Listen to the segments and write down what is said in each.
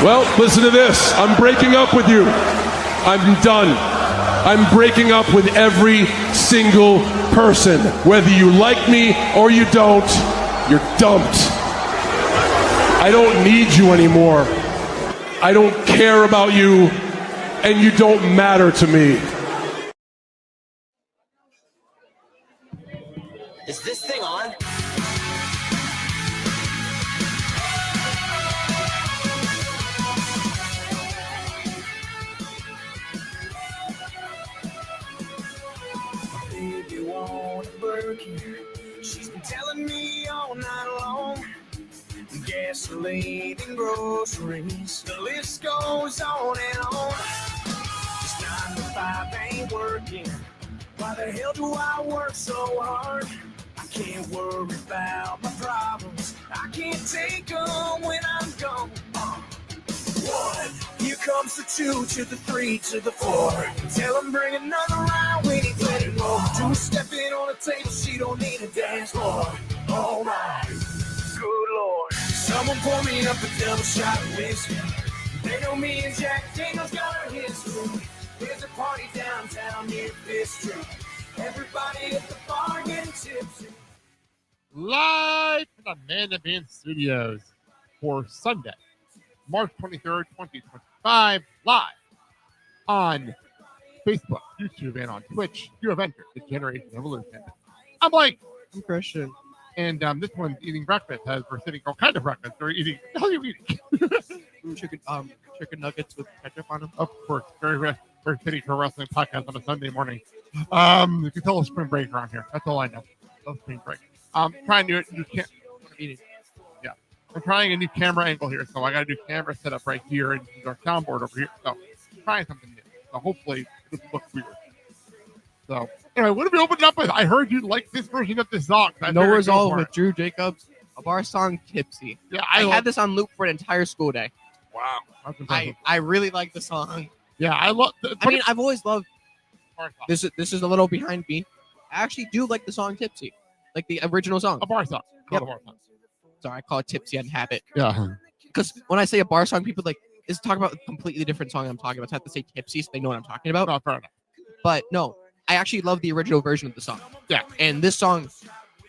Well, listen to this. I'm breaking up with you. I'm done. I'm breaking up with every single person. Whether you like me or you don't, you're dumped. I don't need you anymore. I don't care about you, and you don't matter to me. Is this thing on? Baby want a Birkin. She's been telling me all night long. Gasoline and groceries. The list goes on and on. Just 9 to 5 ain't working. Why the hell do I work so hard? I can't worry about my problems. I can't take them when I'm gone. 1, here comes the 2 to the 3 to the 4. Tell him bring another round, we need plenty more. 2 stepping on the table, she don't need a dance floor. Oh my, good Lord. Someone pour me up a double shot of whiskey. They know me and Jack Daniels got our history. There's a party downtown near Fifth Street. Everybody at the bar getting tipsy. Live from the Man to Man Studios for Sunday, March 23rd, 2025, live on Facebook, YouTube, and on Twitch. You have entered the Generation Evolution. I'm Blake. I'm Christian. And this one's eating breakfast as we're sitting all kind of breakfast. They're eating. What the hell are you eating? Chicken nuggets with ketchup on them. Of course, very fitting for a wrestling podcast on a Sunday morning. You can tell a spring break around here. That's all I know. That's spring break. Trying to do can't. Yeah, I'm trying a new camera angle here, so I got to do camera setup right here and our soundboard over here. So trying something new. So hopefully it doesn't look weird. So anyway, what have you opened up with? I heard you like this version of the song. No Resolve with Drew Jacobs, a bar song, Tipsy. Yeah, I had this on loop for an entire school day. Wow, I really like the song. Yeah, I love. I've always loved. This is a little behind me. I actually do like the song Tipsy, like the original song. A bar song. Yep. A bar song. Sorry, I call it Tipsy and Habit. Yeah. Because when I say a bar song, people is talking about a completely different song I'm talking about. So I have to say Tipsy so they know what I'm talking about. No, fair enough. But no, I actually love the original version of the song. Yeah. And this song,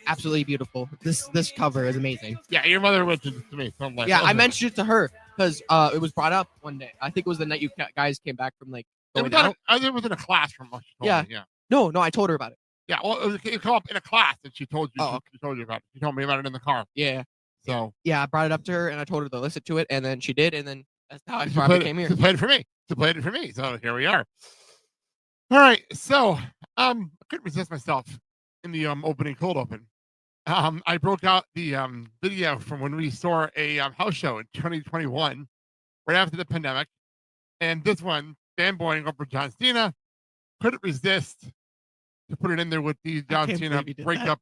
absolutely beautiful. This cover is amazing. Yeah, your mother mentioned it to me. So I'm like, yeah, I mentioned it to her because it was brought up one day. I think it was the night you guys came back from going out. It was in a classroom. Yeah. No, I told her about it. Yeah, well, it came up in a class and she told you. She told you about it. She told me about it in the car. Yeah. So yeah, I brought it up to her and I told her to listen to it, and then she did, and then that's how I came here. She played it for me. So here we are. All right, so I couldn't resist myself in the opening cold open. I broke out the video from when we saw a house show in 2021, right after the pandemic, and this one, fanboying over John Cena, couldn't resist to put it in there with the John Cena breakup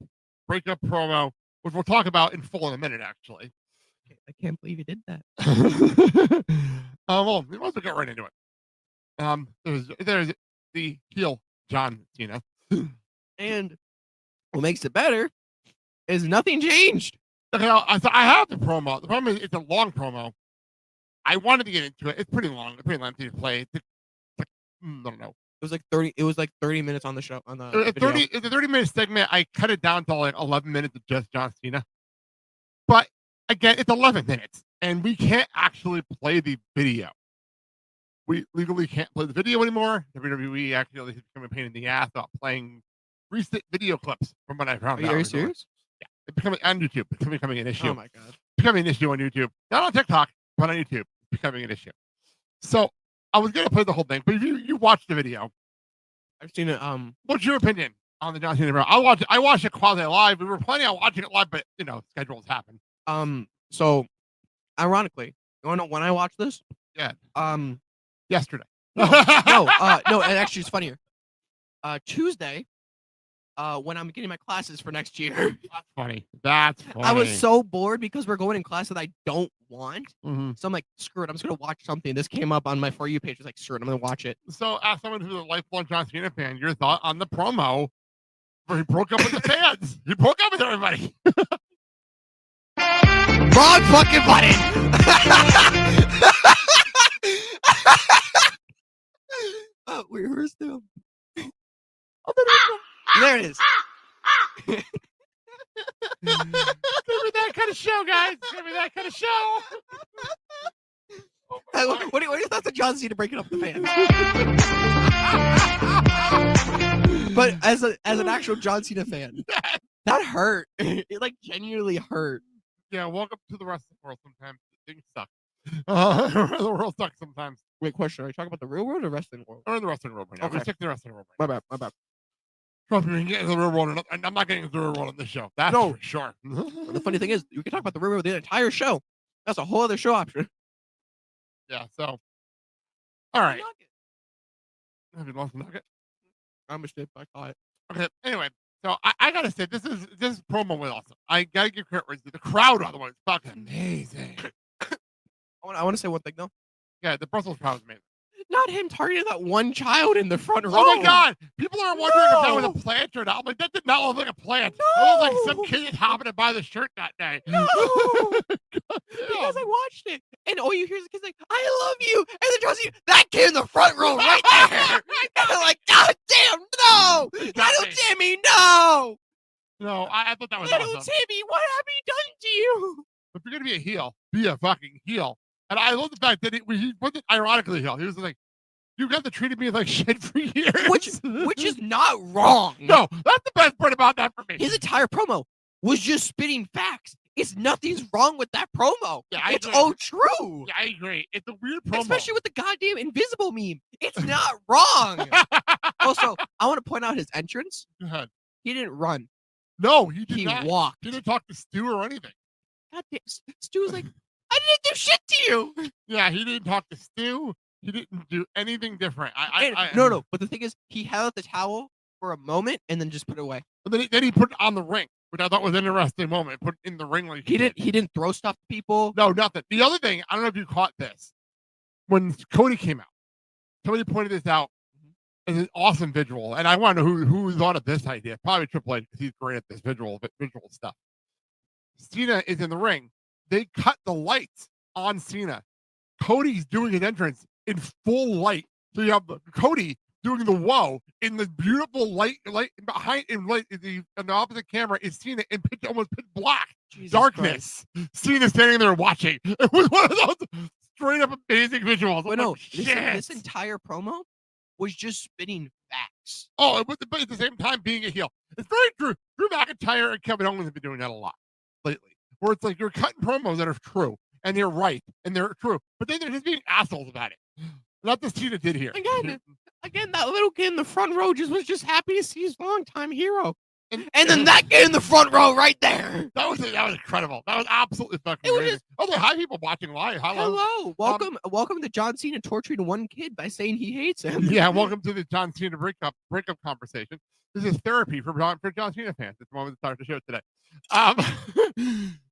promo, which we'll talk about in full in a minute, actually. I can't believe you did that. Well, we might as well get right into it. There's the heel John Cena. And what makes it better is nothing changed. Okay, I have the promo. The problem is it's a long promo. I wanted to get into it. It's pretty long. It's pretty lengthy to play. I don't know. It was like 30 minutes on the show. On the it's a 30-minute segment. I cut it down to like 11 minutes of just John Cena. But again, it's 11 minutes, and we can't actually play the video. We legally can't play the video anymore. WWE actually has become a pain in the ass about playing recent video clips from what I found out. Are you serious? Yeah, it's becoming on YouTube. It's becoming an issue. Oh my god, becoming an issue on YouTube. Not on TikTok, but on YouTube. It's becoming an issue. So I was gonna play the whole thing, but if you watched the video, I've seen it. What's your opinion on the John Cena video? I watched it quasi live. We were planning on watching it live, but schedules happen. So ironically, you wanna know when I watched this? Yeah. Yesterday. No, and actually it's funnier. Tuesday, when I'm getting my classes for next year. That's funny. I was so bored because we're going in class that I don't want. Mm-hmm. So I'm like, screw it. I'm just going to watch something. This came up on my For You page. I was like, screw it. I'm going to watch it. So as someone who's a lifelong John Cena fan, your thought on the promo where he broke up with the fans. He broke up with everybody. Wrong fucking button. Where's them? Oh, there it is. Give me that kind of show, guys. Give me that kind of show. What are your thoughts on John Cena breaking up the fans? But as an actual John Cena fan, that hurt. It like genuinely hurt. Yeah, welcome to the wrestling world. Sometimes things suck. The world sucks sometimes. Wait, question: are you talking about the real world or wrestling world? Or in the wrestling world right now. Okay. We're sticking to the wrestling world right now. My bad. Trust me, we can get into the real world, and I'm not getting into the real world in this show. That's No. for sure. The funny thing is, we can talk about the real world the entire show. That's a whole other show option. Yeah. So, all right. Have you lost the nugget? I'm a shit. I caught it. Okay. Anyway, so I gotta say this promo was awesome. I gotta give credit. The crowd on the one is fucking amazing. I want to say one thing though. Yeah, the Brussels crowd was amazing. Not him targeting that one child in the front row. Oh my god! People are wondering if that was No. a plant or not. I'm like, that did not look like a plant. No. That was like some kid hopping to buy the shirt that day. No, because I watched it, and all you hear is the kids like, "I love you," and then John Cena, that kid in the front row right there. And I'm like, God damn, no! Little Timmy, no! No, I thought that was Little awesome. Timmy, what have you done to you? If you're gonna be a heel, be a fucking heel. And I love the fact that he wasn't ironically a heel. He was like, "You guys have treated me like shit for years," Which is not wrong. no, that's the best part about that for me. His entire promo was just spitting facts. It's nothing's wrong with that promo. Yeah, I it's agree. all true. Yeah, I agree. It's a weird promo. Especially with the goddamn invisible meme. It's not wrong. Also, I want to point out his entrance. Go ahead. He didn't run. No, he did He not. walked. He didn't talk to Stu or anything. Goddamn, Stu was like, I didn't do shit to you. Yeah, he didn't talk to Stu. He didn't do anything different. No. But the thing is, he held out the towel for a moment and then just put it away. But then he put it on the ring, which I thought was an interesting moment. Put it in the ring like He didn't throw stuff to people. No, nothing. The other thing, I don't know if you caught this. When Cody came out, somebody pointed this out as an awesome visual, and I want to know who thought of this idea. Probably Triple H, because he's great at this visual stuff. Cena is in the ring. They cut the lights on Cena. Cody's doing his entrance in full light. So you have Cody doing the whoa in the beautiful light behind him, on the opposite camera is Cena in almost pitch black Jesus darkness. Cena standing there watching. It was one of those straight up amazing visuals. But no, shit. this entire promo was just spitting facts. Oh, but at the same time being a heel. It's very true. Drew McIntyre and Kevin Owens have been doing that a lot lately. Where it's like you're cutting promos that are true and they're right and they're true, but then they're just being assholes about it. Not the Cena did here. Again, that little kid in the front row was just happy to see his longtime hero. And then that kid in the front row right there. That was incredible. That was absolutely fucking amazing. Hi, people watching live. Hello. Welcome to John Cena torturing one kid by saying he hates him. Yeah, welcome to the John Cena breakup conversation. This is therapy for John Cena fans. It's the moment to start the show today.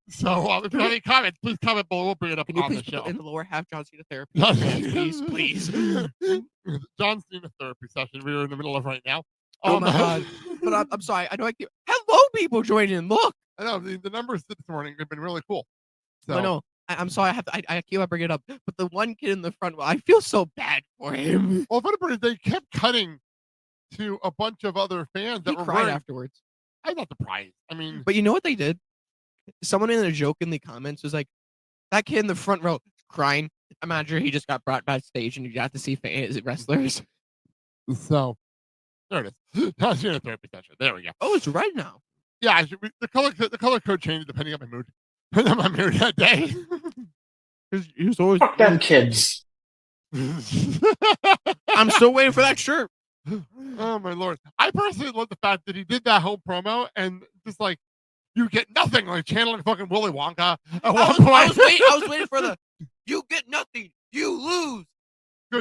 So if you have any comments, please comment below. We'll bring it up Can you on please the show. put in the lower half John Cena therapy? please. John Cena therapy session we're in the middle of right now. Oh my god! But I'm sorry. I know I keep. Hello, people joining in. Look. I know the numbers this morning have been really cool. So I know. I'm sorry. I keep on bringing it up. But the one kid in the front, I feel so bad for him. Well, if they kept cutting to a bunch of other fans that He were cried afterwards. I'm not surprised. I mean, But you know what they did? Someone in a joke in the comments was like, "That kid in the front row crying. Imagine he just got brought backstage and you got to see wrestlers." So there it is. John Cena therapy session. There we go. Oh, it's red now. Yeah, the color code changes depending on my mood. Depending on my mood that day. He was always. Fuck them kids. I'm still waiting for that shirt. Oh my lord! I personally love the fact that he did that whole promo and just like you get nothing, like channeling fucking Willy Wonka. At one point. I was waiting for the "you get nothing, you lose."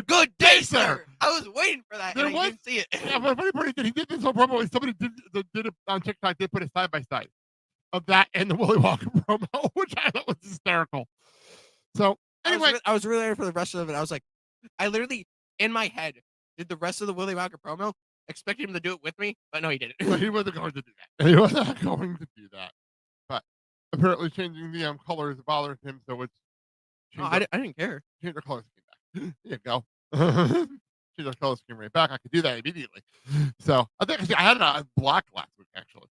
Good day, sir. I was waiting for that. There And I didn't see it. Yeah, but funny part is that he did this whole promo. And somebody did it on TikTok. They put a side by side of that and the Willy Wonka promo, which I thought was hysterical. So anyway, I was really ready for the rest of it. I was like, I literally in my head did the rest of the Willy Wonka promo, expecting him to do it with me, but no, he didn't. but he wasn't going to do that. He was not going to do that. But apparently, changing the colors bothered him, so it's. I didn't care. Change the colors. Came back. There you go. Change see the color scheme right back, I could do that immediately. So I think I had it on black last week actually.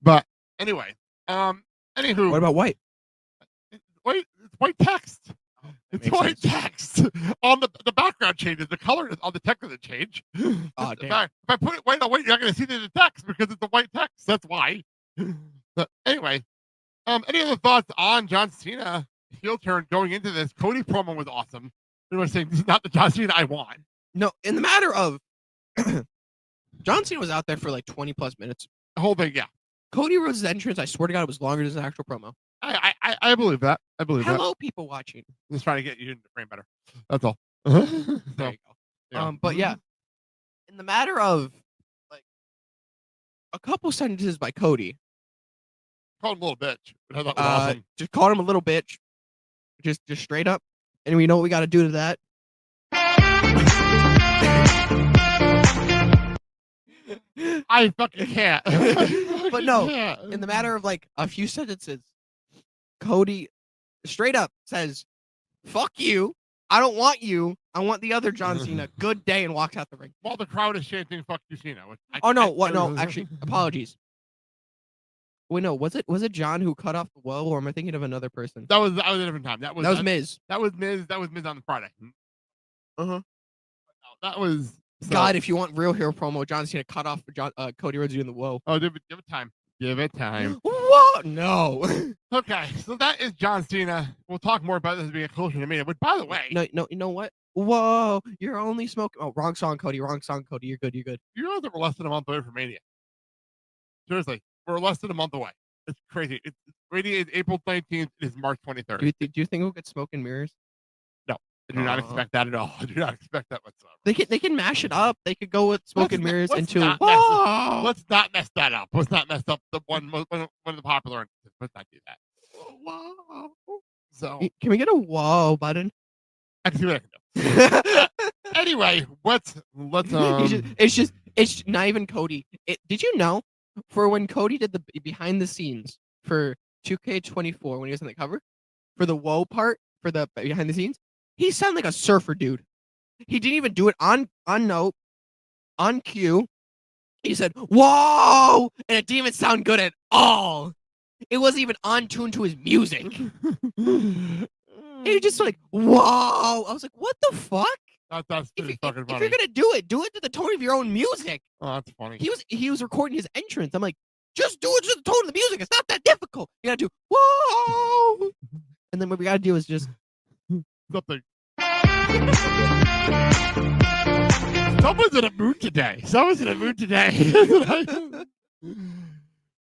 But anyway, anywho, What about white? it's white text. It's makes white sense. text on the background changes. The color on the text doesn't change. Oh, damn. If I put it white on white, you're not going to see the text because it's a white text. That's why. But anyway, any other thoughts on John Cena heel turn going into this? Cody promo was awesome. They were saying this is not the John Cena I want. No, in the matter of John Cena was out there for like 20 plus minutes. The whole thing, yeah. Cody Rhodes' entrance, I swear to God, it was longer than the actual promo. I believe that. I believe that. Hello, people watching. Just trying to get you in the frame better. That's all. There So, you go. yeah. But yeah, in the matter of like a couple sentences by Cody, Call him a little bitch. I thought was awesome. just called him a little bitch, just straight up. And we know what we got to do to that. I fucking can't. But no, in the matter of like a few sentences, Cody straight up says, "Fuck you. I don't want you. I want the other John Cena. Good day," and walks out the ring. While the crowd is chanting "fuck you, Cena." Oh no, what? No, actually, apologies. Wait, no, was it John who cut off the woe, or am I thinking of another person? That was a different time. That was Miz. That was Miz. That was Miz on the Friday. Uh-huh. No, that was God, if you want real hero promo, John Cena cut off Cody Rhodes doing the whoa. Oh, give it time. Give it time. What? No. Okay, so that is John Cena. We'll talk more about this as we get closer to Mania. But by the way, No, you know what? Whoa, you're only smoking. Oh, wrong song, Cody. Wrong song, Cody. You're good. You're good. you know that we're less than a month away from Mania. Seriously, we're less than a month away. It's crazy. Mania is April 19th. It is March 23rd. Do you think we'll get smoke and mirrors? I do not expect that at all. I do not expect that whatsoever. They can mash it up. They could go with smoke and mirrors let's into not whoa. Let's not mess that up. Let's not mess up the one of the popular entrances. Let's not do that. Wow. So Can we get a whoa button? I can see what I can do. Anyway, let's It's not even Cody. Did you know for when Cody did the behind the scenes for 2K24 when he was on the cover for the whoa part for the behind the scenes, he sounded like a surfer dude. He didn't even do it on note, on cue. He said whoa, and it didn't even sound good at all. It wasn't even on tune to his music. He was just like whoa. I was like, what the fuck? That's pretty fucking If funny. you're gonna do it to the tone of your own music. Oh, that's funny. He was recording his entrance. I'm like, just do it to the tone of the music. It's not that difficult. You gotta do whoa, and then what we gotta do is just Something. Someone's in a mood today.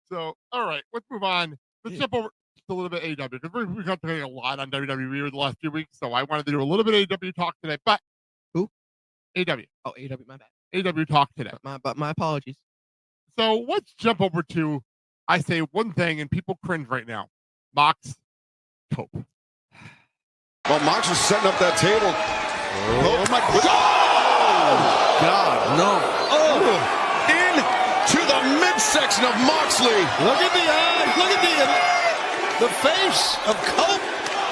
So, all right, let's move on. Let's jump over just a little bit AEW because we've got talking a lot on WWE over the last few weeks. So I wanted to do a little bit of AEW talk today. But Who? AEW. oh AW, my bad. AEW talk today. My apologies. So let's jump over to I say one thing and people cringe right now. Mox Cope. Well, Mox is setting up that table. Oh my God, no. Oh, into the midsection of Moxley. Look at the eye. Look at the face of Cope.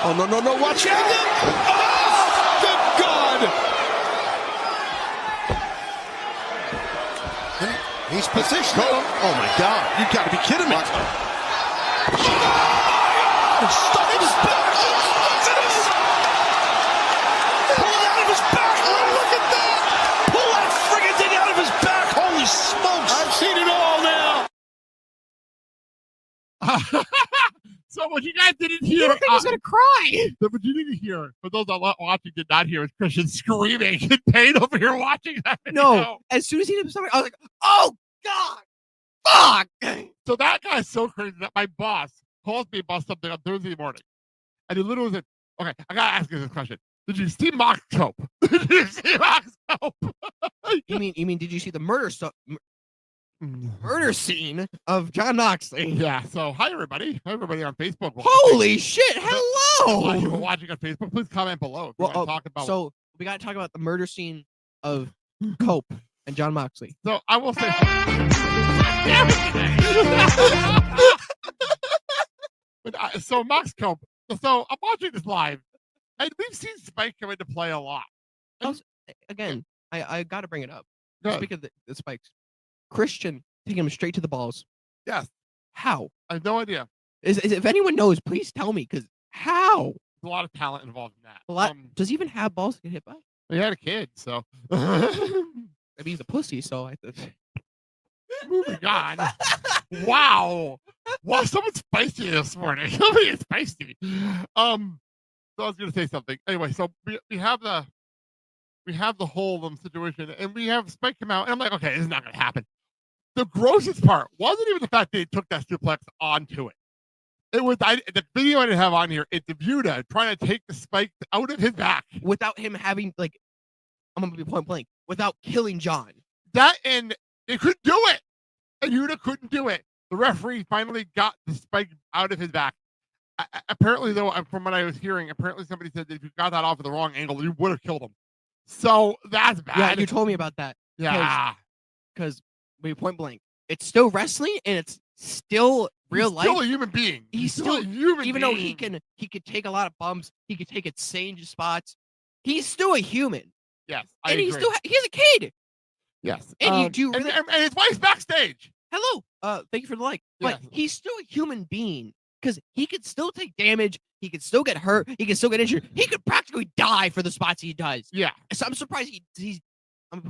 Oh, no, watch out. Oh, good God. He's positioned. Oh, my God. You got to be kidding me. Stuck in his back. Smokes! I've seen it all now. So what you guys didn't hear, I was gonna cry. what you didn't hear, for those that watching did not hear, is Cristian screaming in pain over here watching that video. No, as soon as he did something, I was like, oh God, fuck. So that guy's so crazy that my boss calls me about something on Thursday morning, and he literally said, "Okay, I gotta ask you this question. Did you see Mox Cope? Did you see Mox Cope?" You mean did you see the murder scene of John Moxley? Yeah. So hi everybody. Hi everybody on Facebook. Holy shit! People Hello. watching on Facebook, please comment below if you want to talk about. So we got to talk about the murder scene of Cope and John Moxley. So I will say. So Mox Cope. So I'm watching this live, and we've seen Spike come into play a lot. Again, I got to bring it up. Good. Speaking of the spikes, Christian taking him straight to the balls. Yes. How? I have no idea. If anyone knows, please tell me. Because how? There's a lot of talent involved in that. A lot. Does he even have balls to get hit by? He had a kid, so. I mean, he's a pussy, so I. Moving on. Wow. Wow, someone's spicy this morning. Somebody is spicy. So I was gonna say something. Anyway, so we have the whole situation, and we have Spike come out, and I'm like, okay, this is not gonna happen. The grossest part wasn't even the fact that he took that suplex onto it. It was the video I didn't have on here. It's Yuta trying to take the spike out of his back Without him having like, I'm gonna be point blank. Without killing John. That and they couldn't do it, and Yuta couldn't do it. The referee finally got the spike out of his back. Apparently, though, from what I was hearing, apparently somebody said that if you got that off of the wrong angle, you would have killed him. So that's bad. Yeah, you told me about that. Yeah, because point blank, it's still wrestling and it's still real life. Still a human being. He's still a human even being. though he could take a lot of bumps, he could take insane spots. He's still a human. Yes, and agree. he's a kid. Yes, and you do and his wife's backstage. Hello, thank you for the like. But Yes. he's still a human being because he could still take damage. He could still get hurt. He could still get injured. He could practically die for the spots he does. Yeah. So I'm surprised I'm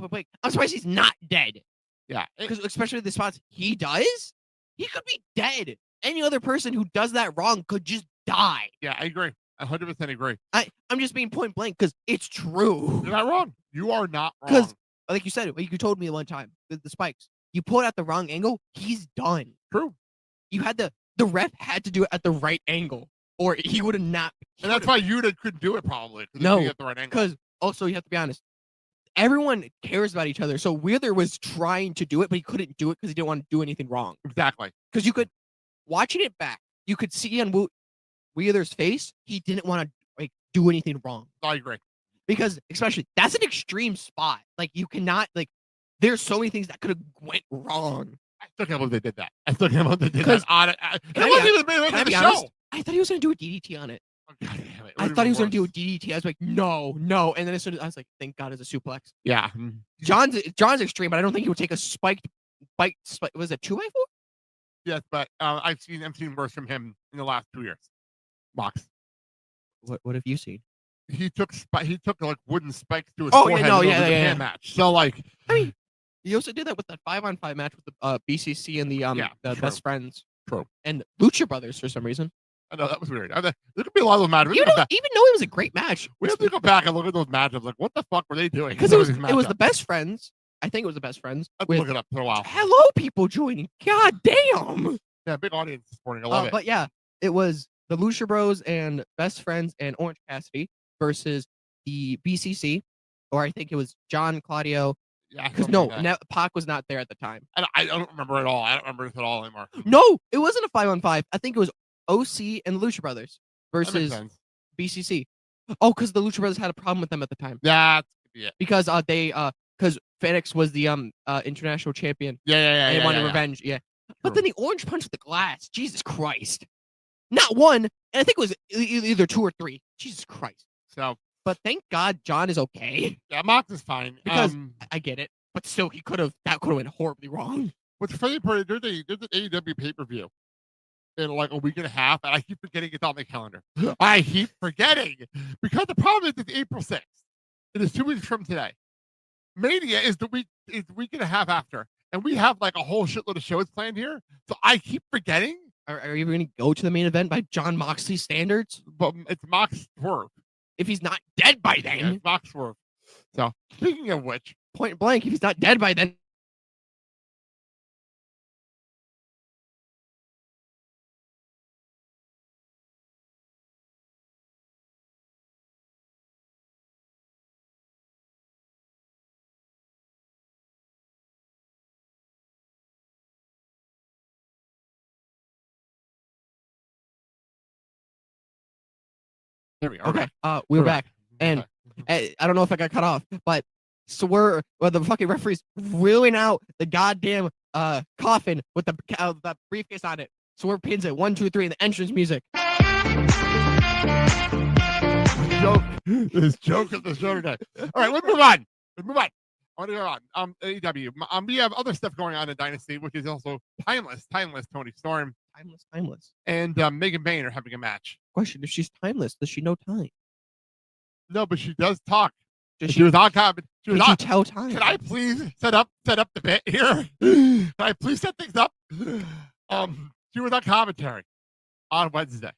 surprised he's not dead. Yeah. Because especially the spots he does, he could be dead. Any other person who does that wrong could just die. Yeah, I agree. 100% agree. I'm just being point blank because it's true. You're not wrong. You are not wrong. Because, like you said, like you told me one time, the spikes. You pull it at the wrong angle, he's done. True. You had the ref had to do it at the right angle, or he would have not. And that's why Yuta couldn't do it probably. No, at the right angle. because also you have to be honest. Everyone cares about each other. So Wheeler was trying to do it, but he couldn't do it because he didn't want to do anything wrong. Exactly. Because you could, watching it back, you could see on Wheeler's face, he didn't want to like do anything wrong. I agree. Because especially, that's an extreme spot. Like you cannot, like, there's so many things that could have went wrong. I still can't believe they did that. I still can't believe they did that on it. It wasn't even the main event of the show. Honest? I thought he was going to do a DDT on it. Oh, God damn it. I thought he was going to do a DDT. I was like, no. And then as soon as I was like, thank God it's a suplex. Yeah. John's extreme, but I don't think he would take a spiked bite. Was it 2x4? Yes, but I've seen worse from him in the last 2 years. Mox. What have you seen? He took like wooden spikes to his Oh, forehead yeah, no, in the yeah, Japan yeah. match. So like, I mean, he also did that with that 5-on-5 match with the BCC and the true. best friends. True. And Lucha Brothers for some reason. I know that was weird. There could be a lot of those matches. Even though it was a great match. We have to go back and look at those matches. Like, what the fuck were they doing? Because it was the best friends. I think it was the best friends. Let's look it up for a while. Hello, people joining. God damn. Yeah, big audience this morning. I love it. But yeah, it was the Lucha Bros and Best Friends and Orange Cassidy versus the BCC, or I think it was John Claudio. Yeah, because Pac was not there at the time. I don't remember at all. I don't remember this at all anymore. No, it wasn't a 5-on-5. I think it was OC and the Lucha Brothers versus BCC. Oh, because the Lucha Brothers had a problem with them at the time. Yeah, because because Phoenix was the international champion. Yeah. And they wanted revenge. Yeah. But then the orange punch with the glass. Jesus Christ. Not one, and I think it was either 2 or 3. Jesus Christ. So, but thank God John is okay. Yeah, Mox is fine. Because I get it, but still, that could have went horribly wrong. What's funny part, there's an AEW pay-per-view in like a week and a half, and I keep forgetting it's on my calendar. I keep forgetting because the problem is it's April 6th. It is 2 weeks from today. Mania is the week and a half after, and we have like a whole shitload of shows planned here. So I keep forgetting. Are you going to go to the main event by John Moxley standards? But it's Mox Swerve. If he's not dead by then. Yeah, it's Mox Swerve. So speaking of which, point blank, if he's not dead by then. there we are. Okay, we're back. And I don't know if I got cut off, but the fucking referee's wheeling out the goddamn coffin with the briefcase on it. Swerve pins it 1, 2, 3 in the entrance music. This joke of the show today. All right, let's move on. I want to go on. AEW. We have other stuff going on in Dynasty, which is also timeless. Toni Storm Timeless. and Megan Bayne are having a match. Question: if she's timeless, does she know time? No, but she does talk. Does She was on comment. She was Can she on. tell time? Can I please set up the bit here? Can I please set things up? She was on commentary on Wednesday,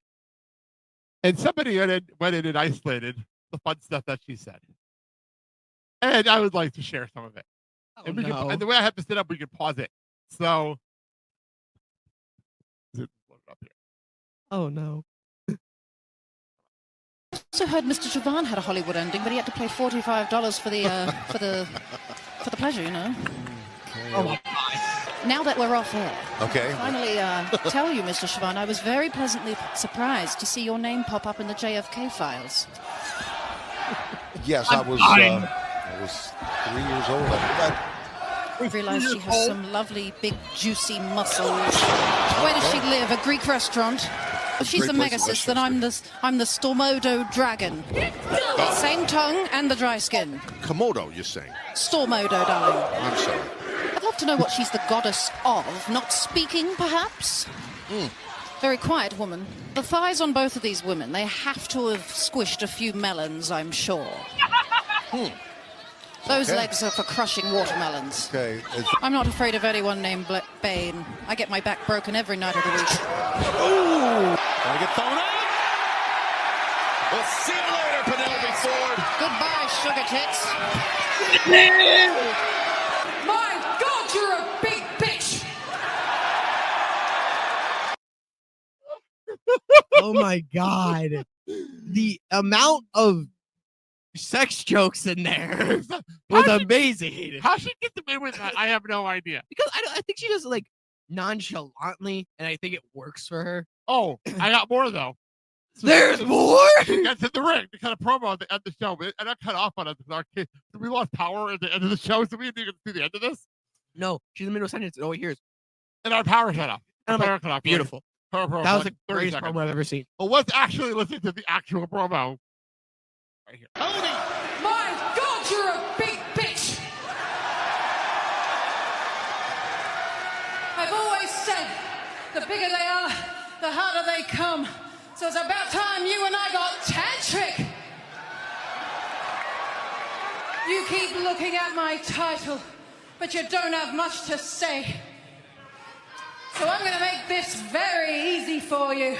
and somebody went in and isolated the fun stuff that she said, and I would like to share some of it. Oh, And, no. and the way I have to set up, we can pause it. So, Oh no. Also heard Mr. Javan had a Hollywood ending, but he had to pay $45 for the for the pleasure, you know. Okay. Oh my God. Now that we're off air, Okay. finally tell you, Mr. Javan, I was very pleasantly surprised to see your name pop up in the JFK files. Yes, I was 3 years old. I realized she has some lovely, big, juicy muscles. Where does she live? A Greek restaurant? If she's the Great place in Megasis, then I'm the Stormodo dragon. Same tongue and the dry skin. Komodo, you're saying? Stormodo, darling. I'm sorry. I'd love to know what she's the goddess of. Not speaking, perhaps? Very quiet woman. The thighs on both of these women, they have to have squished a few melons, I'm sure. Those Okay. legs are for crushing watermelons. Okay. I'm not afraid of anyone named Bane. I get my back broken every night of the week. Gonna get thrown out. We'll see you later, Penelope Ford. Goodbye, sugar tits. My God, you're a big bitch! Oh my God. The amount of sex jokes in there was amazing. how she gets away with that, I have no idea. Because I think she does it like nonchalantly, and I think it works for her. Oh, I got more though. There's more. She gets in the ring to kind of promo at the end of the show, and I cut off on it because our kid, we lost power at the end of the show, so we didn't even see the end of this, No, she's in the middle of a sentence. Oh, here's and our power shut off. And I'm Our power like, cut off. beautiful. Her promo That was for the 30 greatest seconds. promo I've ever seen. But let's actually listen to the actual promo right here. My God, you're a big bitch! I've always said, the bigger they are, the harder they come. So it's about time you and I got tantric. You keep looking at my title, but you don't have much to say. So I'm going to make this very easy for you.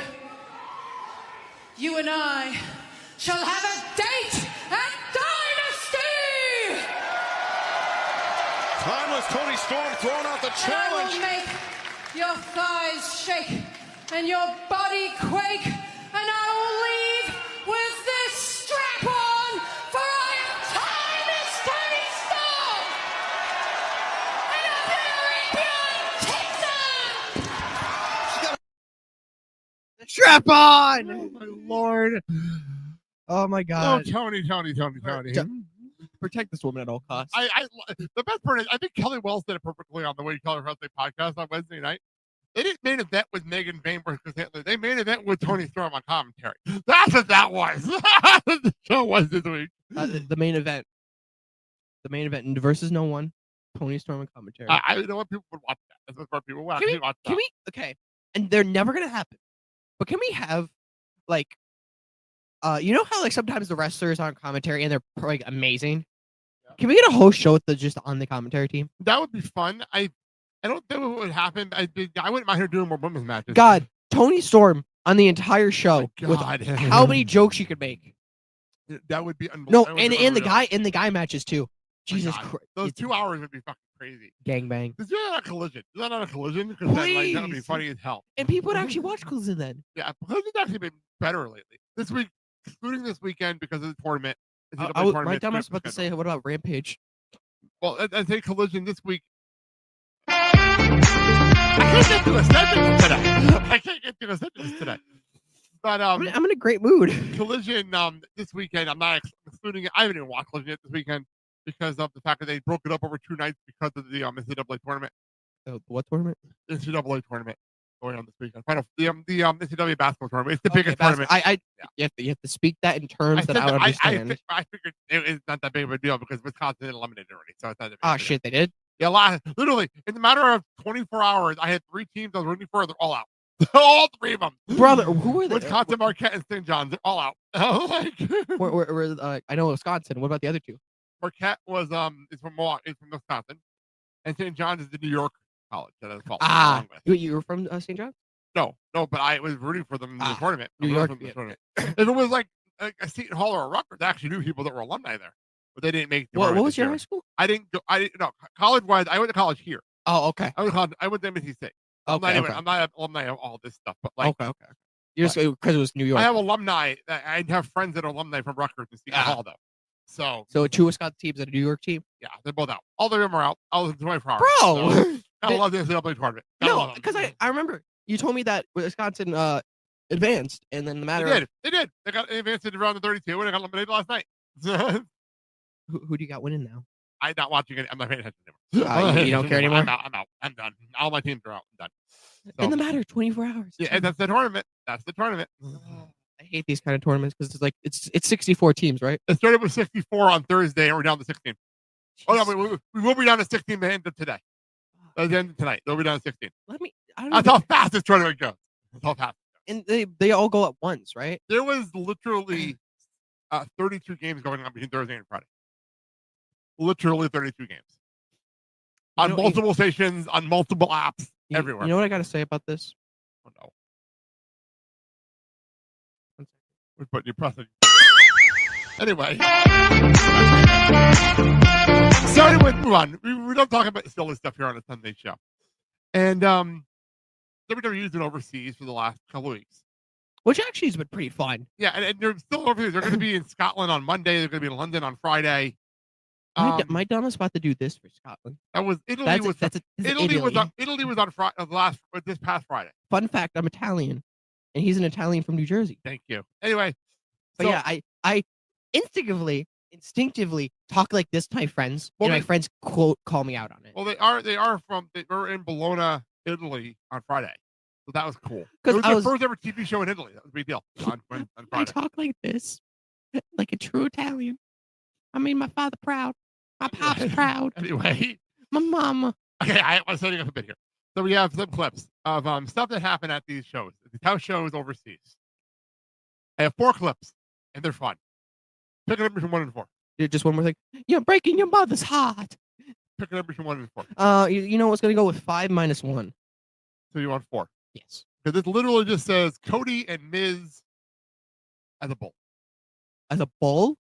You and I shall have a date at Dynasty! Timeless Toni Storm throwing out the And I challenge. will make your thighs shake and your body quake, and I will leave with this strap on, for I am Timeless Toni Storm! And I'm here in Texas! Strap on. Oh my lord! Oh my Oh, God. Tony. Protect this woman at all costs. The best part is I think Kelly Wells did it perfectly on the Way Color Wrestling podcast on Wednesday night. They didn't main event with Megan Bayne versus Chris Hitler. They main event with Toni Storm on commentary. That's what that was. That's what the show was this week. The main event. The main event and versus no one. Toni Storm and commentary. I know what people would watch that. That's what people would actually watch that. Can we? Okay, and they're never gonna happen. But can we have like, you know how like sometimes the wrestlers on commentary and they're like amazing. Yeah. Can we get a host show with just on the commentary team? That would be fun. I don't think what would happen. I wouldn't mind her doing more women's matches. God, Toni Storm on the entire show Oh my with God. how many jokes she could make. That would be No, unbelievable. That would and be in the unreal. guy matches too. My Jesus God. Christ, Those 2 hours would be fucking crazy. gangbang. Is that not a collision? Is that not a collision? Because that would be Please. funny as hell. And people would actually watch Collision then. Yeah, collision's actually been better lately. This week, excluding this weekend because of the tournament. the NCAA My tournament dumb is was about to say, what about Rampage? Well, I think collision this week. I can't get to a sentence today. But I'm in a great mood. collision this weekend. I'm not excluding it. I haven't even watched collision yet this weekend because of the fact that they broke it up over 2 nights because of the NCAA tournament. What tournament? NCAA tournament. going on this weekend. The NCAA basketball tournament. It's the biggest tournament. You have to speak that in terms that I would understand. I figured it's not that big of a deal because Wisconsin eliminated already. So it's not that big Oh shit, they did. Yeah, literally in the matter of 24 hours, I had 3 teams I was rooting for. They're all out. All 3 of them. Brother, who were they? Wisconsin, Marquette, and St. John's. They're all out. I know Wisconsin. What about the other 2? Marquette was is from Wisconsin, and St. John's is the New York college that I was following along with. You were from St. John's? No, but I was rooting for them in the tournament. New York. If it was like a Seton Hall or a Rutgers, I actually knew people that were alumni there, but they didn't make. What was your high school? I didn't no college wise. I went to college here. Oh, okay. I went to MSC State. Okay, I'm not an alumni of all this stuff, but like okay. You're just because it was New York. I have alumni. I have friends that are alumni from Rutgers and Seton Hall though. So 2 Wisconsin teams and a New York team. Yeah, they're both out. All 3 of them are out. All of them 24 hours. Bro, so, I love the NCAA tournament. No, because I remember you told me that Wisconsin advanced, and then the matter. They did. They got advanced to round of 32, and they got eliminated last night. Who do you got winning now? I'm not watching it. I'm not paying attention anymore. You don't care anymore? I'm out. I'm done. All my teams are out. I'm done. So, in the matter of 24 hours. Yeah, and that's the tournament. I hate these kind of tournaments because it's like it's 64 teams, right? It started with 64 on Thursday, and we're down to 16. Oh no, we will be down to 16 by the end of today. By the end of tonight, they'll be down to 16. That's how fast this tournament goes. That's how fast. And they all go at once, right? There was literally 32 games going on between Thursday and Friday. Literally 32 games on multiple stations, on multiple apps, everywhere. You know what I got to say about this? Oh no! But you press it. Anyway, so anyway, move on. We don't talk about silly stuff here on a Sunday show. And WWE's been overseas for the last couple of weeks, which actually has been pretty fun. Yeah, and they're still overseas. They're going to be in Scotland on Monday. They're going to be in London on Friday. My dumb is about to do this for Scotland. That was Italy. Italy was on Friday. This past Friday. Fun fact: I'm Italian, and he's an Italian from New Jersey. Thank you. Anyway, but I instinctively talk like this to my friends, and my friends call me out on it. Well, they were in Bologna, Italy on Friday, so that was cool. Because it was the first ever TV show in Italy. That was a big deal on Friday. I talk like this, like a true Italian. I made my father proud. My pop's proud. Anyway. My mama. Okay, I was setting up a bit here. So we have some clips of stuff that happened at these shows. The house shows overseas. I have 4 clips, and they're fun. Pick a number from 1 and 4. Just one more thing. You're breaking your mother's heart. Pick a number from 1 and 4. You know what's going to go with 5 minus 1. So you want 4? Yes. Because it literally just says Cody and Miz as a bull. As a bull?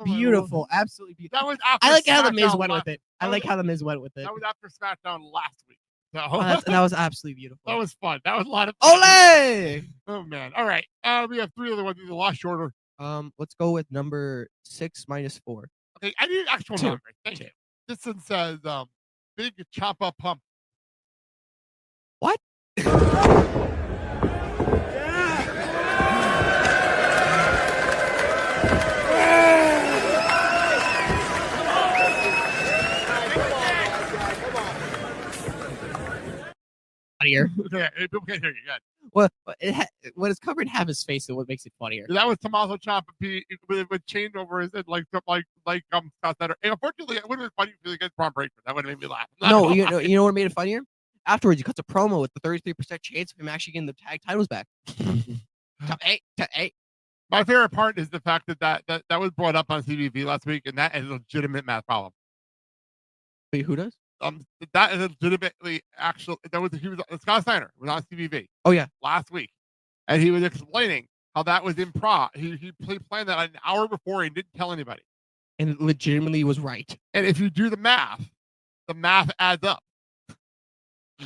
Beautiful, absolutely beautiful. That was after I like how the SmackDown Miz went last- with it. I like how the Miz went with it. That was after SmackDown last week. So That was absolutely beautiful. that was fun. That was a lot of fun. Ole! Oh man! All right, we have 3 other ones. These are a lot shorter. Let's go with number 6 minus 4. Okay, I need actual 2. numbers. Thank you. This one says big chop up pump. What? funnier. Okay, people can't hear you. Good. Well, when it's covering half his face, is what makes it funnier. That was Tommaso Ciampa with chain over his head, like Scott Snyder. And unfortunately, it would have been funny if he against Braun Breaker. That would have made me laugh. No, you know what made it funnier? Afterwards, he cuts a promo with the 33% chance of him actually getting the tag titles back. Top eight. My favorite part is the fact that was brought up on CBV last week, and that is a legitimate math problem. Wait, who does? That is legitimately actual. Scott Steiner was on CBV. Oh yeah, last week, and he was explaining how that was improv. He planned that an hour before. He didn't tell anybody, and it legitimately was right. And if you do the math adds up.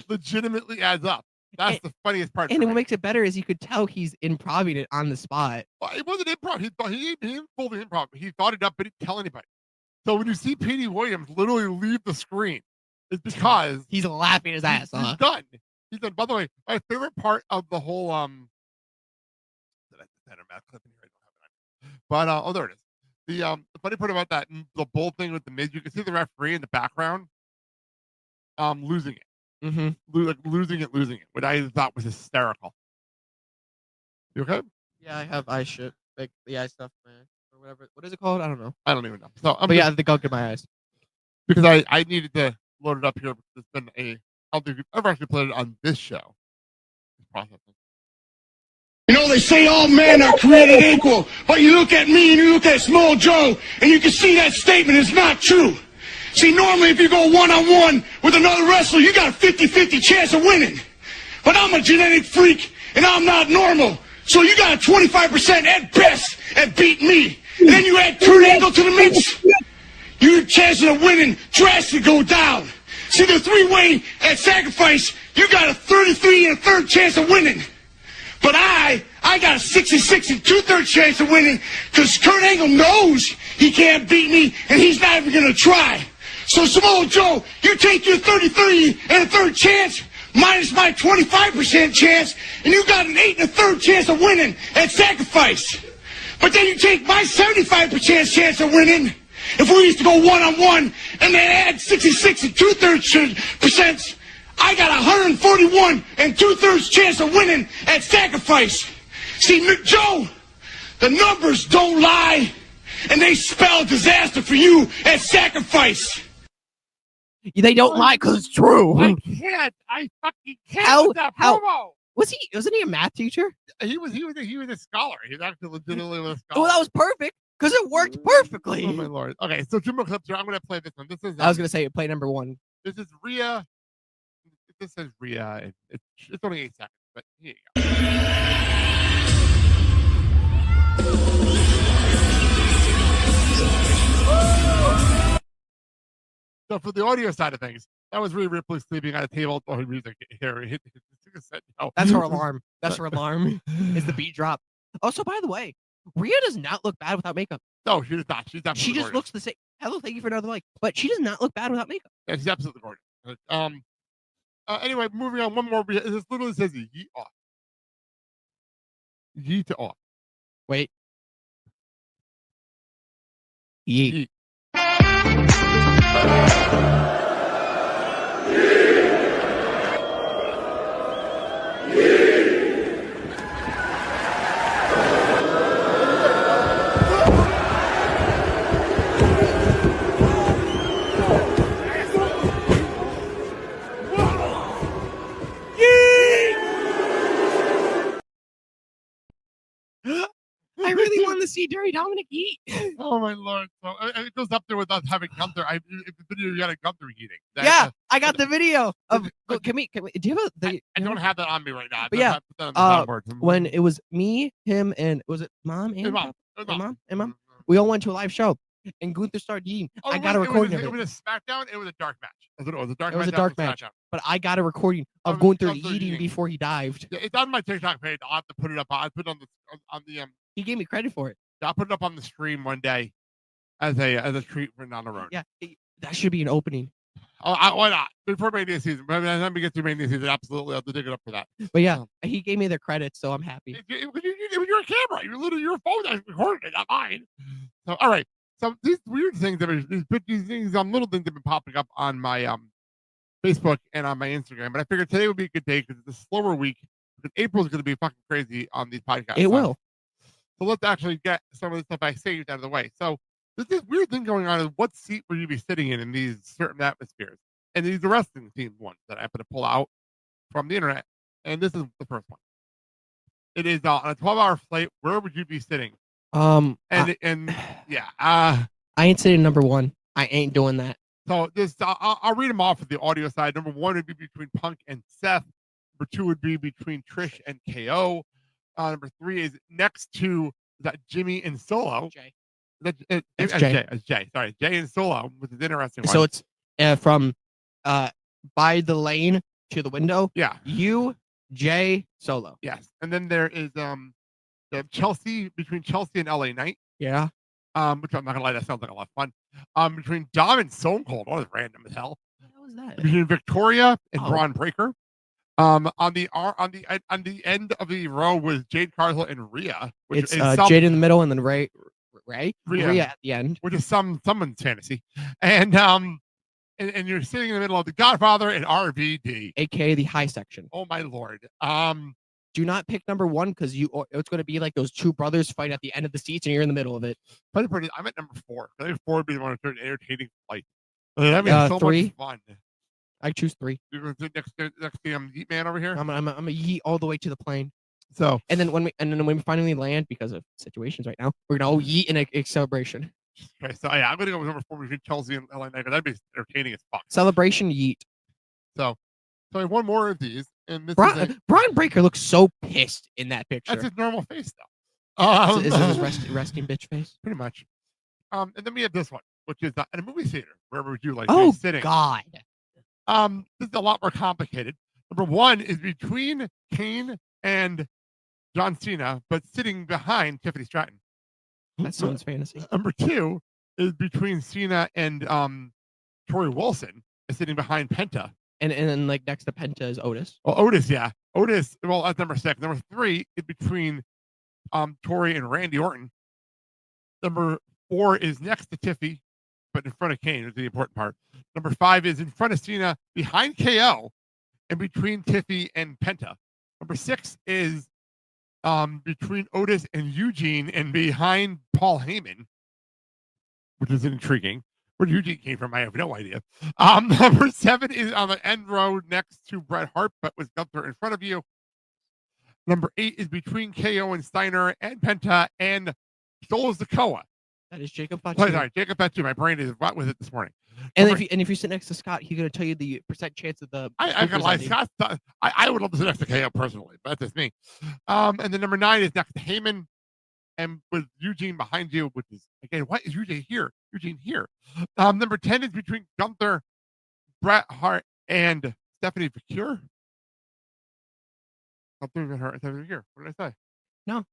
Legitimately adds up. That's the funniest part. And what makes it better is you could tell he's improvising it on the spot. Well, it wasn't improv. He didn't pull the improv. He thought it up, but didn't tell anybody. So when you see Petey Williams literally leave the screen, it's because he's laughing his ass off. He's done. He's done. By the way, my favorite part of the whole but there it is. The funny part about that, the bull thing with the Miz, you can see the referee in the background losing it. Losing it, which I thought was hysterical. You okay? Yeah, I have eye shit, like the eye stuff, man, or whatever. What is it called? I don't know. I don't even know. So, but yeah, the gunk in my eyes. Because I needed to load it up here. Because it's been I don't think we've ever actually played it on this show. Processing. You know, they say all men are created equal, but you look at me and you look at Small Joe, and you can see that statement is not true. See, normally if you go one-on-one with another wrestler, you got a 50-50 chance of winning. But I'm a genetic freak, and I'm not normal. So you got a 25% at best at beating me. And then you add Kurt Angle to the mix, your chances of winning drastically go down. See, the three-way at Sacrifice, you got a 33 and a third chance of winning. But I got a 66 and 2/3 chance of winning because Kurt Angle knows he can't beat me, and he's not even going to try. So, Samoa Joe, you take your 33 and a third chance minus my 25% chance, and you got an 8 and a third chance of winning at Sacrifice. But then you take my 75% chance of winning, if we used to go one-on-one, and then add 66 and 2/3%, I got 141 and 2/3 chance of winning at Sacrifice. See, Joe, the numbers don't lie, and they spell disaster for you at Sacrifice. They don't lie because it's true. I fucking can't. With that promo. Wasn't he a math teacher? He was a scholar. He was actually legitimately a scholar. Well, that was perfect because it worked perfectly. Oh my lord. Okay, so 2 more clips here. I'm gonna play this one. This is I was gonna say play number 1. This is Rhea. This says Rhea. It's only 8 seconds, but here you go. So for the audio side of things, that was Rhea Ripley sleeping on a table. Oh, music here. No. That's her alarm. That's her alarm. Is the beat drop? Oh, so by the way, Rhea does not look bad without makeup. No, she does not. She's absolutely She just gorgeous. looks the same. Hello, thank you for another like. But she does not look bad without makeup. Yeah, she's absolutely gorgeous. Anyway, moving on. One more. This literally says yeet off. Yeet to off. Wait. Yeet. I really want to see Dirty Dominic eat. Oh my lord! So it goes up there without having Gunther. If the video you got a Gunther eating. I got the video of. Can we? Do you have a? I don't have that on me right now. But yeah, when it was me, him, and was it Mom and Mom? We all went to a live show, and Gunther started eating. I got a recording of it. It was a SmackDown. It was a dark match. It was a dark match. But I got a recording of Gunther eating before he dived. Yeah, it's on my TikTok page. I'll have to put it up. I put it on the He gave me credit for it. I'll put it up on the stream one day as a treat for down the road. Yeah, that should be an opening. Oh, why not? Before Mania season. By the time we get through Mania season, absolutely, I'll have to dig it up for that. But yeah, he gave me the credit, so I'm happy. It was your camera. You're literally your phone that recorded it, not mine. So, all right. So these weird things, these things, little things have been popping up on my Facebook and on my Instagram. But I figured today would be a good day because it's a slower week. Because April is going to be fucking crazy on these podcasts. It will. So let's actually get some of the stuff I saved out of the way. So there's this weird thing going on is what seat will you be sitting in these certain atmospheres? And these are wrestling themed ones that I happen to pull out from the internet. And this is the first one. It is on a 12-hour flight. Where would you be sitting? I ain't sitting number 1. I ain't doing that. So this, I'll read them off with the audio side. Number 1 would be between Punk and Seth. Number 2 would be between Trish and KO. Number 3 is next to that Jimmy and Solo. Jay. Jay. Sorry, Jay and Solo, which is interesting. So it's from by the lane to the window. Yeah. You, Jay, Solo. Yes. And then there is Chelsea, between Chelsea and LA Knight. Yeah. Which I'm not gonna lie, that sounds like a lot of fun. Between Dom and Stone Cold, what is random as hell. What was that? Between Victoria and Braun Breaker. On the end of the row was Jade Cargill and Rhea. Which it's Jade in the middle and then Rhea at the end, which is someone's fantasy. And you're sitting in the middle of the Godfather and RVD, aka the high section. Oh my lord. Do not pick number 1 because it's going to be like those two brothers fight at the end of the seats and you're in the middle of it. I'm at number 4. I think 4 would be the one that's an entertaining fight. That'd be so 3. much fun. I choose 3. You're going to sit next to Yeet Man over here. I'm a yeet all the way to the plane. So and then when we finally land, because of situations right now, we're gonna all yeet in a celebration. Okay, so yeah, I'm gonna go with number 4 between Chelsea and LA Knight. That'd be entertaining as fuck. Celebration yeet. So I have one more of these, and this Braun Breaker looks so pissed in that picture. That's his normal face, though. Is it his resting bitch face? Pretty much. And then we have this one, which is in a movie theater. Where would you like to be sitting? God. This is a lot more complicated. Number 1 is between Kane and John Cena, but sitting behind Tiffany Stratton. That sounds fantasy. Number 2 is between Cena and Tori Wilson, sitting behind Penta. And then like next to Penta is Otis. Well, Otis, yeah. Otis, well, that's number 6. Number 3 is between Tori and Randy Orton. Number 4 is next to Tiffy, but in front of Kane is the important part. Number 5 is in front of Cena, behind KO, and between Tiffy and Penta. Number 6 is between Otis and Eugene and behind Paul Heyman, which is intriguing. Where Eugene came from, I have no idea. Number 7 is on the end row next to Bret Hart, but with Gunther in front of you. Number 8 is between KO and Steiner and Penta and Solo Sikoa. That is Jacob Fatu. Sorry, Jacob Fatu. My brain is what with it this morning. And if you sit next to Scott, he's going to tell you the percent chance of the. I can lie. Scott, I would love to sit next to KO personally, but that's just me. And then number 9 is next to Heyman, and with Eugene behind you, which is again, what is Eugene here? Eugene here. Number 10 is between Gunther, Bret Hart, and Stephanie McCure. Stephanie McCure. What did I say? No.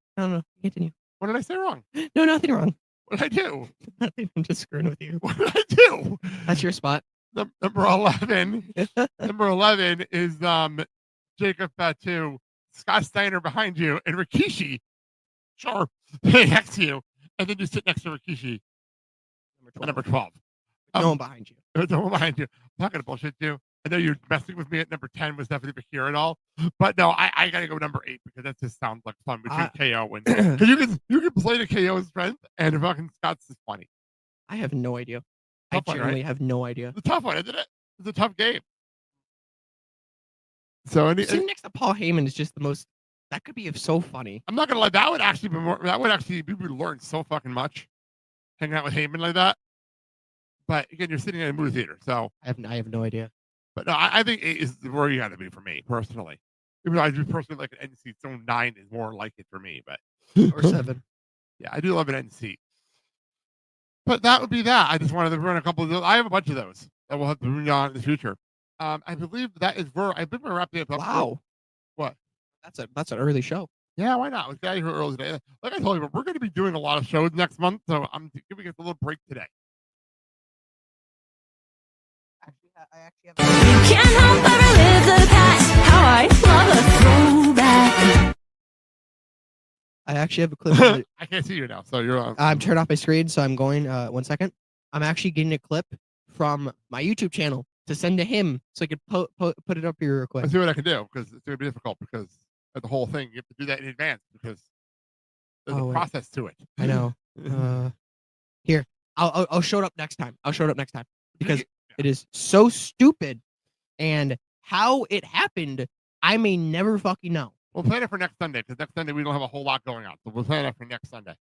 Continue. What did I say wrong? No, nothing wrong. What did I do? Nothing. I'm just screwing with you. What did I do? That's your spot. Number 11. Number 11 is Jacob Fatu, Scott Steiner behind you, and Rikishi. Sure, next to you, and then you sit next to Rikishi. Number 12. No one behind you. No one behind you. I'm not gonna bullshit you. I know you're messing with me at number 10 was definitely Bakir and all, but no, I gotta go number 8 because that just sounds like fun between KO and because you can play the KO's strength and fucking Scott's is funny. I have no idea. Tough I genuinely have no idea. It's a tough one, isn't it? It's a tough game. So sitting next to Paul Heyman is just the most. That could be so funny. I'm not gonna lie. That would actually be more. That would actually we would learn so fucking much hanging out with Heyman like that. But again, you're sitting in a movie theater, so I have no idea. But no, I think 8 is where you got to be for me personally. Even though I do personally like an NC, so 9 is more like it for me. But or 7. Yeah, I do love an NC. But that would be that. I just wanted to run a couple of those. I have a bunch of those that we'll have to bring on in the future. I believe that is where I think we're wrapping up. Wow. What? That's an early show. Yeah, why not? We got here early today. Like I told you, we're going to be doing a lot of shows next month, so I'm giving us a little break today. I actually have. Can't help but relive the past. How I love a throwback. I actually have a clip. I can't see you now, so you're. I'm turned off my screen, so I'm going. 1 second. I'm actually getting a clip from my YouTube channel to send to him so I could put it up here real quick. Let's see what I can do because it's going to be difficult because of the whole thing. You have to do that in advance because there's a process to it. I know. Here, I'll show it up next time. Because it is so stupid, and how it happened, I may never fucking know. We'll plan it for next Sunday because next Sunday we don't have a whole lot going on, so we'll plan it for next Sunday.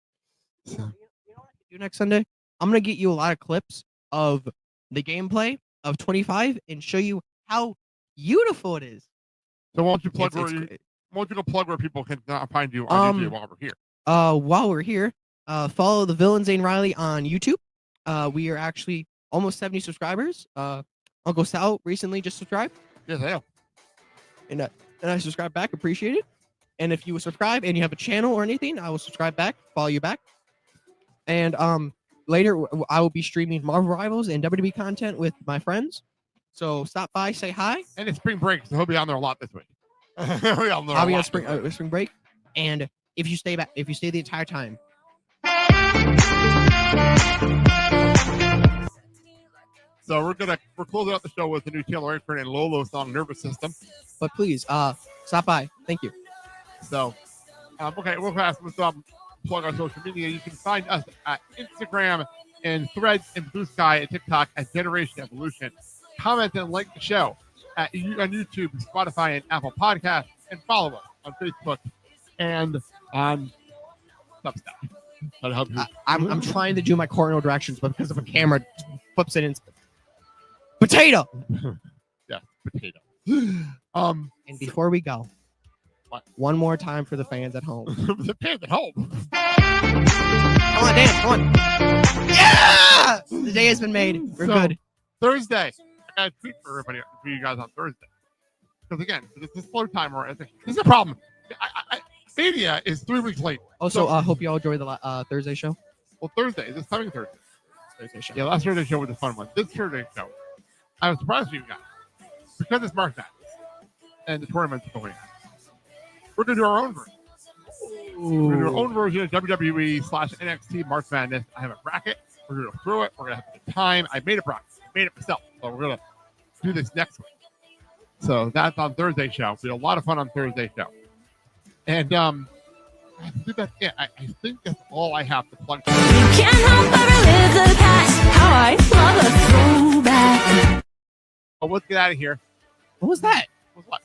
You know what I can do next Sunday? I'm gonna get you a lot of clips of the gameplay of 25 and show you how beautiful it is. So why don't you plug where people can find you on YouTube while we're here? While we're here, follow the Villain Zane Riley on YouTube. We are actually almost 70 subscribers. Uncle Sal recently just subscribed. Yes, I am. And I subscribe back, appreciate it. And if you will subscribe and you have a channel or anything, I will subscribe back, follow you back. And later I will be streaming Marvel Rivals and WWE content with my friends. So stop by, say hi. And it's spring break, so he'll be on there a lot this week. I'll be on spring break. And if you stay the entire time. So we're closing out the show with the new Taylor Aikman and Lolo song "Nervous System." But please, stop by. Thank you. So, okay, we'll pass with plug our social media. You can find us at Instagram and Threads and Blue Sky and TikTok at Generation Evolution. Comment and like the show on YouTube, Spotify, and Apple Podcasts, and follow us on Facebook and on Substack. That'll help you. I'm trying to do my cardinal directions, but because of a camera, flips it in. Potato. Yeah, potato. And before we go, what? One more time for the fans at home. The fans at home. Come on, dance. Come on. Yeah! The day has been made. We're good. Thursday. I got a tweet for everybody, for you guys on Thursday. Because again, this is slow time. This is a problem. Mania is 3 weeks late. Also, I hope you all enjoy the Thursday show. Well, Thursday. This coming Thursday. Thursday show. Yeah, last Thursday show was a fun one. This Thursday show, I was surprised you guys. Because it's March Madness and the tournament's going on. We're going to do our own version. We're going to do our own version of WWE/NXT March Madness. I have a bracket. We're going to go through it. We're going to have a good time. I made a bracket. I made it myself. So we're going to do this next week. So that's on Thursday show. It'll be a lot of fun on Thursday show. And I think that's it. I think that's all I have to plug. Can't help but relive the past. How I love a throwback. Oh, let's get out of here. What was that? What?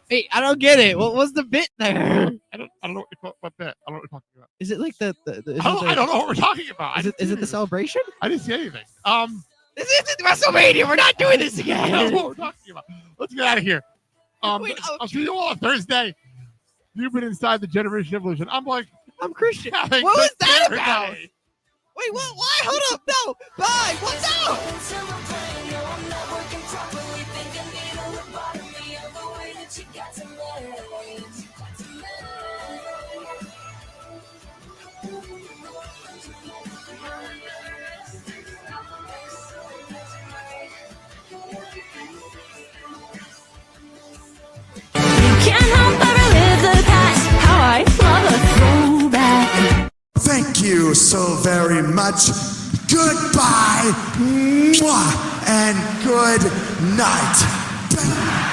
Hey, I don't get it. What was the bit there? I don't know what bit. I don't know what you're talking about. Is it like the I don't know what we're talking about. Is it the celebration? I didn't see anything. This isn't WrestleMania. We're not doing this again. I don't know what we're talking about. Let's get out of here. I'll see you all on Thursday. You've been inside the Generation Evolution. I'm Cristian. What was that about? Wait, what? Why? Hold up. No. Bye. What's up? Can't help but relive the past. How I love a throwback. Thank you so very much. Goodbye. Mwah, and good night.